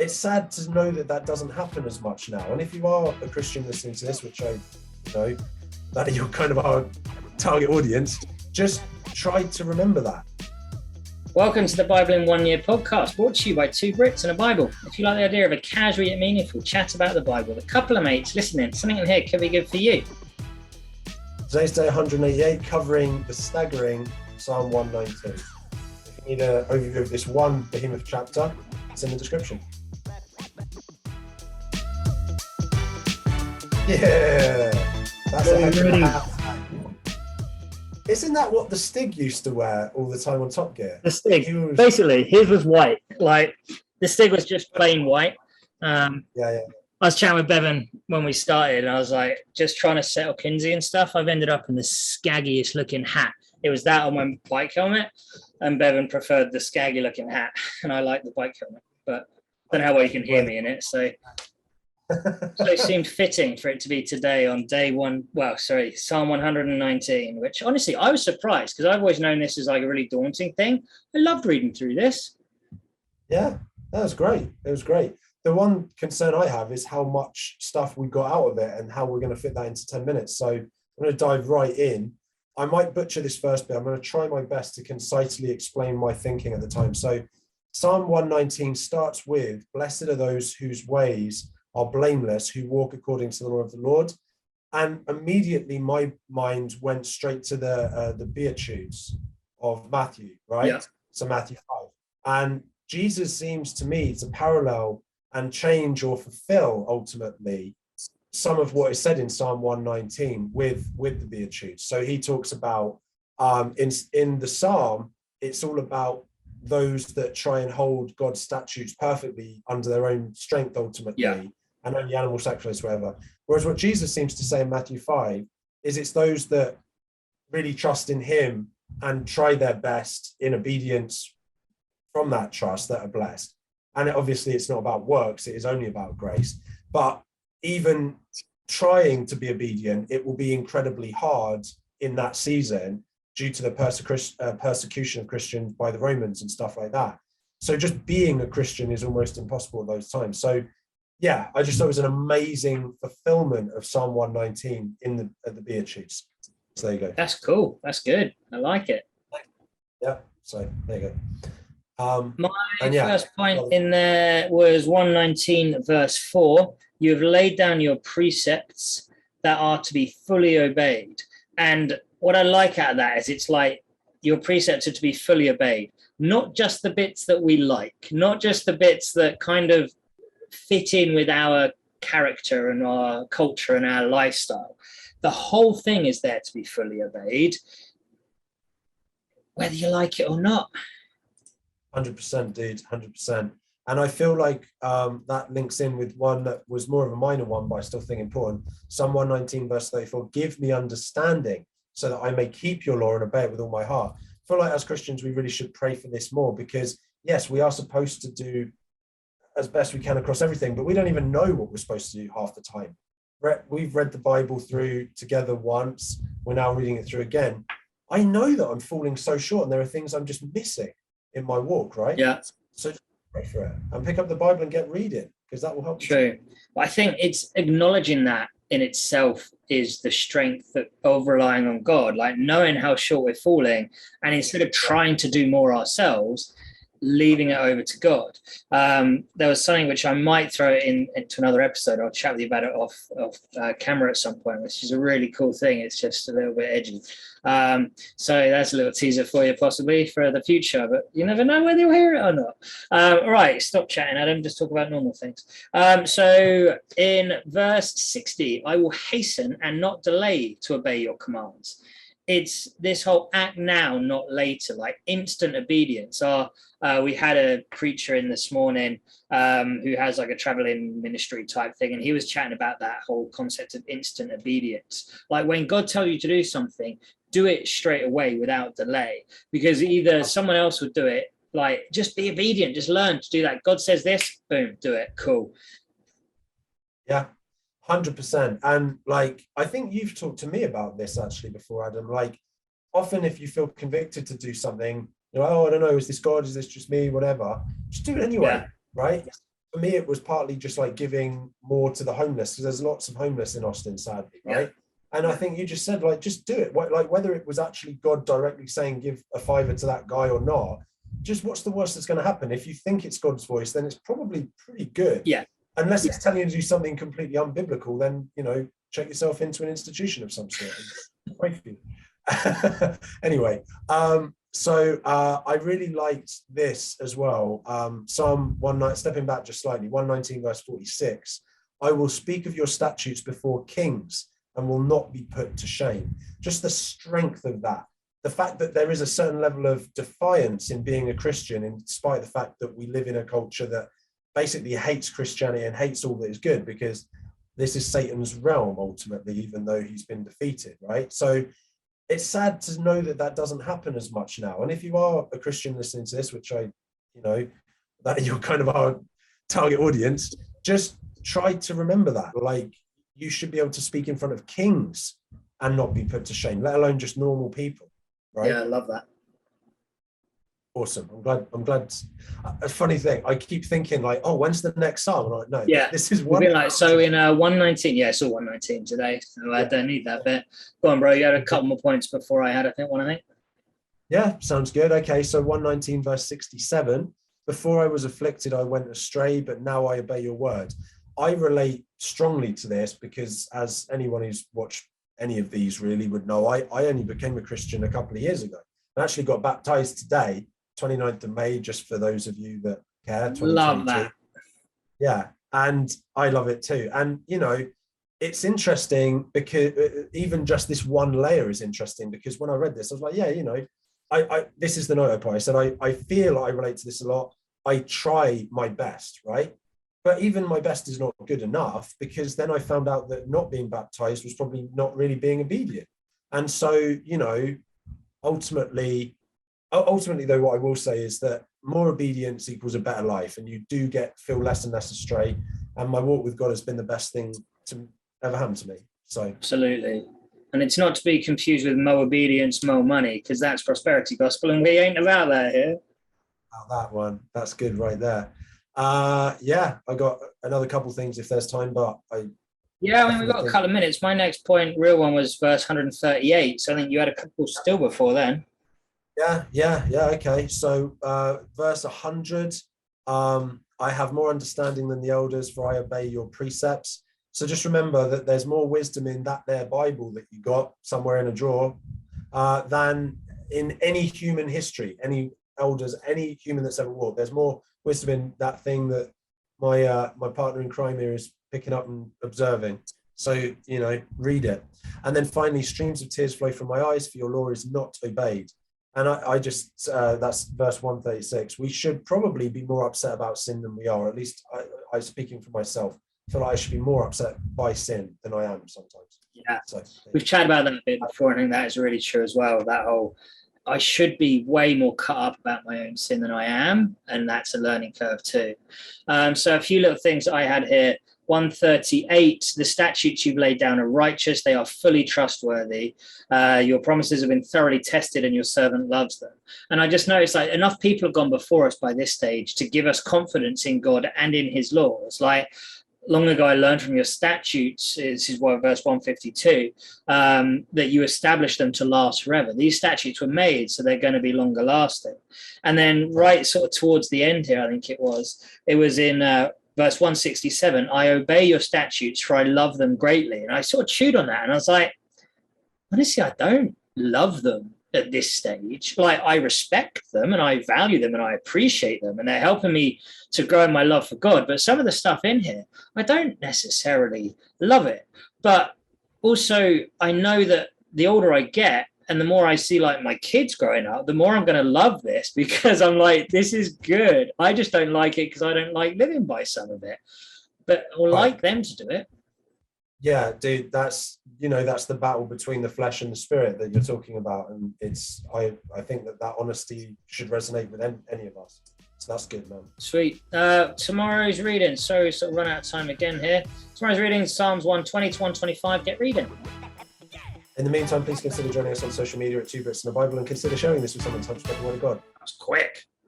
it's sad to know that that doesn't happen as much now. And if you are a Christian listening to this, which I know that you're kind of our target audience, just try to remember that. Welcome to the Bible in 1 Year podcast, brought to you by two Brits and a Bible. If you like the idea of a casual yet meaningful chat about the Bible, a couple of mates listening, something in here could be good for you. Today's day 188, covering the staggering Psalm 119. If you need an overview of this one behemoth chapter, it's in the description. Yeah, that's a heck of a hat. Isn't that what the Stig used to wear all the time on Top Gear? The Stig, basically, his was white. Like, the Stig was just plain white. I was chatting with Bevan when we started, and I was like, just trying to settle Kinsey and stuff. I've ended up in the scaggiest looking hat. It was that on my bike helmet, and Bevan preferred the scaggy looking hat, and I like the bike helmet, but I don't know how well you can hear me in it, so it seemed fitting for it to be today on Psalm 119, which honestly I was surprised, because I've always known this is like a really daunting thing. I loved reading through this. Yeah, that was great. It was great. The one concern I have is how much stuff we got out of it and how we're going to fit that into 10 minutes. So I'm going to dive right in. I might butcher this first bit. I'm going to try my best to concisely explain my thinking at the time. So Psalm 119 starts with, "Blessed are those whose ways are blameless, who walk according to the law of the Lord." And immediately my mind went straight to the Beatitudes of Matthew, right? Yeah. So Matthew 5. And Jesus seems to me to parallel and change or fulfill ultimately some of what is said in Psalm 119 with the Beatitudes. So he talks about, in the Psalm, it's all about those that try and hold God's statutes perfectly under their own strength ultimately. Yeah. And only animal sacrifice, whatever. Whereas what Jesus seems to say in Matthew 5 is it's those that really trust in him and try their best in obedience from that trust that are blessed. And obviously it's not about works, it is only about grace. But even trying to be obedient, it will be incredibly hard in that season due to the persecution of Christians by the Romans and stuff like that. So just being a Christian is almost impossible at those times. So yeah, I just thought it was an amazing fulfillment of Psalm 119 at the Beatitudes. So there you go. That's cool. That's good. I like it. Yeah, so there you go. My first point in there was 119 verse 4. You have laid down your precepts that are to be fully obeyed. And what I like out of that is it's like your precepts are to be fully obeyed. Not just the bits that we like, not just the bits that kind of fit in with our character and our culture and our lifestyle. The whole thing is there to be fully obeyed, whether you like it or not. 100%, dude, 100%. And I feel like that links in with one that was more of a minor one, but I still think important. Psalm 119 verse 34, "Give me understanding so that I may keep your law and obey it with all my heart." I feel like as Christians, we really should pray for this more, because yes, we are supposed to do as best we can across everything, but we don't even know what we're supposed to do half the time. We've read the Bible through together once. We're now reading it through again. I know that I'm falling so short and there are things I'm just missing in my walk, right? Yeah. So just pray for it and pick up the Bible and get reading, because that will help. True. But I think it's acknowledging that in itself is the strength of relying on God, like knowing how short we're falling, and instead of trying to do more ourselves, leaving it over to God. There was something which I might throw into another episode. I'll chat with you about it off camera at some point, which is a really cool thing. It's just a little bit edgy. So that's a little teaser for you possibly for the future, but you never know whether you'll hear it or not. All right, stop chatting, Adam. Just talk about normal things. So in verse 60, "I will hasten and not delay to obey your commands." It's this whole act now, not later, like instant obedience. We had a preacher in this morning who has like a traveling ministry type thing, and he was chatting about that whole concept of instant obedience. Like when God tells you to do something, do it straight away without delay, because either someone else would do it, like just be obedient, just learn to do that. God says this, boom, do it, cool. Yeah. 100%. And like, I think you've talked to me about this actually before, Adam. Like, often if you feel convicted to do something, you're like, oh, I don't know, is this God? Is this just me? Whatever. Just do it anyway, right? for me, it was partly just like giving more to the homeless, because there's lots of homeless in Austin, sadly, right? And I think you just said, like, just do it. Like, whether it was actually God directly saying, give a $5 to that guy or not, just what's the worst that's going to happen? If you think it's God's voice, then it's probably pretty good. Yeah. Unless it's telling you to do something completely unbiblical, then, you know, check yourself into an institution of some sort. Pray for you. Anyway, so I really liked this as well. Psalm 1, stepping back just slightly, 119 verse 46. I will speak of your statutes before kings and will not be put to shame. Just the strength of that. The fact that there is a certain level of defiance in being a Christian, in spite of the fact that we live in a culture that basically hates Christianity and hates all that is good, because this is Satan's realm ultimately, even though he's been defeated, right? So it's sad to know that that doesn't happen as much now. And if you are a Christian listening to this, which I, you know, that you're kind of our target audience, just try to remember that. Like, you should be able to speak in front of kings and not be put to shame, let alone just normal people, right? Yeah, I love that. Awesome. I'm glad. A funny thing, I keep thinking like, oh, when's the next psalm? I'm like, no, yeah, this is one. one. Like, so in 119, yeah, it's all 119 today, so I don't need that bit. Go on, bro. You had a couple more points before I had, I think, one, I think. Yeah, sounds good. Okay, so 119 verse 67. Before I was afflicted, I went astray, but now I obey your word. I relate strongly to this because, as anyone who's watched any of these really would know, I only became a Christian a couple of years ago. I actually got baptized today, 29th of May, just for those of you that care. Love that. Yeah, and I love it too. And, you know, it's interesting because even just this one layer is interesting, because when I read this, I was like, yeah, you know, I this is the note I put. I said, I feel I relate to this a lot. I try my best, right? But even my best is not good enough, because then I found out that not being baptized was probably not really being obedient. And so, you know, ultimately though, what I will say is that more obedience equals a better life, and you do feel less and less astray. And my walk with God has been the best thing to ever happen to me. So absolutely. And it's not to be confused with more obedience, more money, because that's prosperity gospel, and we ain't about that here. That one, that's good right there. Yeah, I got another couple things if there's time, but we've got a couple of minutes. My next point, real one, was verse 138. So I think you had a couple still before then. Yeah. Okay. So verse 100, I have more understanding than the elders, for I obey your precepts. So just remember that there's more wisdom in that there Bible that you got somewhere in a drawer than in any human history, any elders, any human that's ever walked. There's more wisdom in that thing that my partner in crime here is picking up and observing. So, you know, read it. And then finally, streams of tears flow from my eyes, for your law is not obeyed. And I just, that's verse 136. We should probably be more upset about sin than we are. At least I'm speaking for myself. I feel like I should be more upset by sin than I am sometimes. Yeah. So, we've chatted about that a bit before. I think that is really true as well. That whole, I should be way more cut up about my own sin than I am. And that's a learning curve too. So a few little things I had here. 138, the statutes you've laid down are righteous. They are fully trustworthy. Your promises have been thoroughly tested and your servant loves them. And I just noticed, like, enough people have gone before us by this stage to give us confidence in God and in his laws. Like, long ago, I learned from your statutes, this is what verse 152, that you established them to last forever. These statutes were made, so they're going to be longer lasting. And then right sort of towards the end here, I think it was in verse 167, I obey your statutes, for I love them greatly. And I sort of chewed on that, and I was like, honestly, I don't love them at this stage. Like, I respect them and I value them and I appreciate them, and they're helping me to grow in my love for God. But some of the stuff in here, I don't necessarily love it. But also, I know that the older I get and the more I see, like, my kids growing up, the more I'm going to love this, because I'm like, this is good. I just don't like it because I don't like living by some of it. But I'll like them to do it. Yeah, dude, that's the battle between the flesh and the spirit that you're talking about. And it's, I think that honesty should resonate with any of us. So that's good, man. Sweet. Tomorrow's reading. So sort of run out of time again here. Tomorrow's reading, Psalms 120 to 125. Get reading. In the meantime, please consider joining us on social media at 2 Brits and aBible, and consider sharing this with someone to help spread the word of God. That's quick.